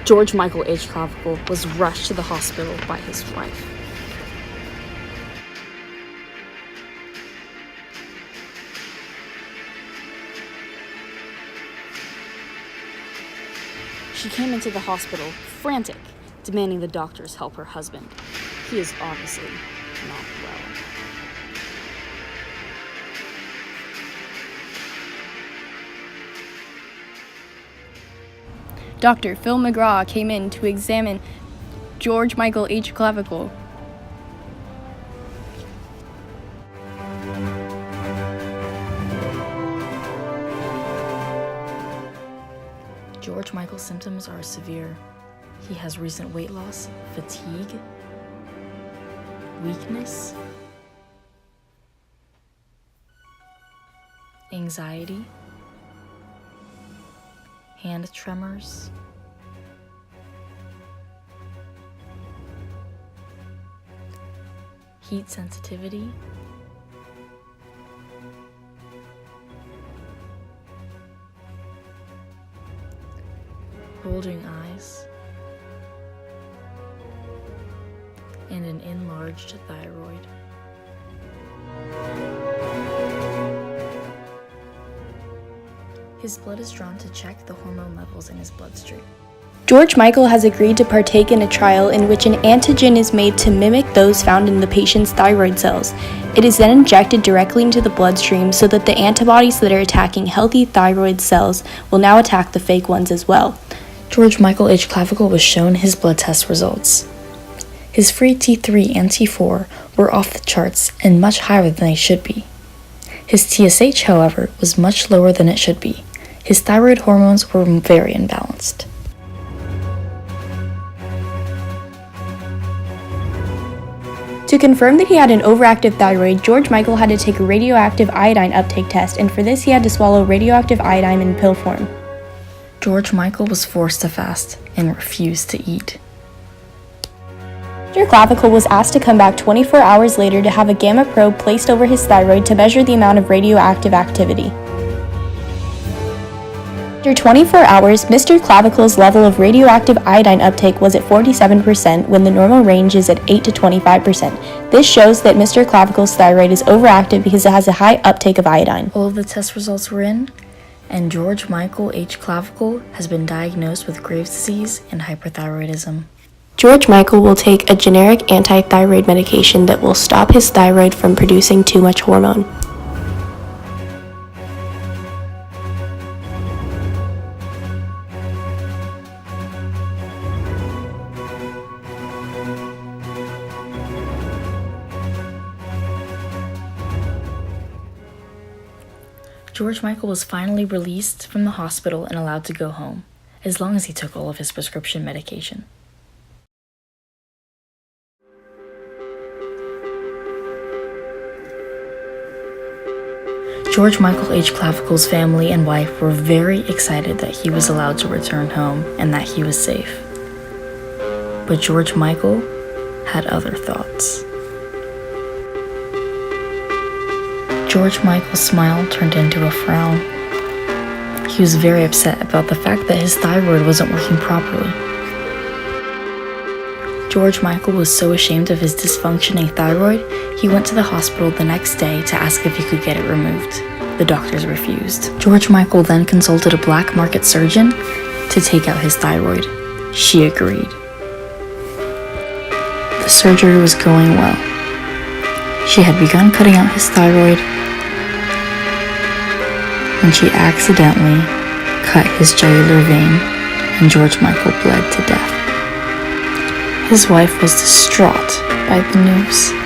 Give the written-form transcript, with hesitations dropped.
George Michael H. Clavicle was rushed to the hospital by his wife. She came into the hospital frantic, demanding the doctors help her husband. He is obviously not well. Dr. Phil McGraw came in to examine George Michael H. Clavicle. George Michael's symptoms are severe. He has recent weight loss, fatigue, weakness, anxiety, hand tremors, heat sensitivity, bulging eyes, and an enlarged thyroid. His blood is drawn to check the hormone levels in his bloodstream. George Michael has agreed to partake in a trial in which an antigen is made to mimic those found in the patient's thyroid cells. It is then injected directly into the bloodstream so that the antibodies that are attacking healthy thyroid cells will now attack the fake ones as well. George Michael H. Clavicle was shown his blood test results. His free T3 and T4 were off the charts and much higher than they should be. His TSH, however, was much lower than it should be. His thyroid hormones were very imbalanced. To confirm that he had an overactive thyroid, George Michael had to take a radioactive iodine uptake test, and for this he had to swallow radioactive iodine in pill form. George Michael was forced to fast and refused to eat. Dr. Clavicle was asked to come back 24 hours later to have a gamma probe placed over his thyroid to measure the amount of radioactive activity. After 24 hours, Mr. Clavicle's level of radioactive iodine uptake was at 47% when the normal range is at 8 to 25%. This shows that Mr. Clavicle's thyroid is overactive because it has a high uptake of iodine. All of the test results were in, and George Michael H. Clavicle has been diagnosed with Graves' disease and hyperthyroidism. George Michael will take a generic anti-thyroid medication that will stop his thyroid from producing too much hormone. George Michael was finally released from the hospital and allowed to go home, as long as he took all of his prescription medication. George Michael H. Clavicle's family and wife were very excited that he was allowed to return home and that he was safe. But George Michael had other thoughts. George Michael's smile turned into a frown. He was very upset about the fact that his thyroid wasn't working properly. George Michael was so ashamed of his dysfunctioning thyroid, he went to the hospital the next day to ask if he could get it removed. The doctors refused. George Michael then consulted a black market surgeon to take out his thyroid. She agreed. The surgery was going well. She had begun cutting out his thyroid when she accidentally cut his jugular vein, and George Michael bled to death. His wife was distraught by the news.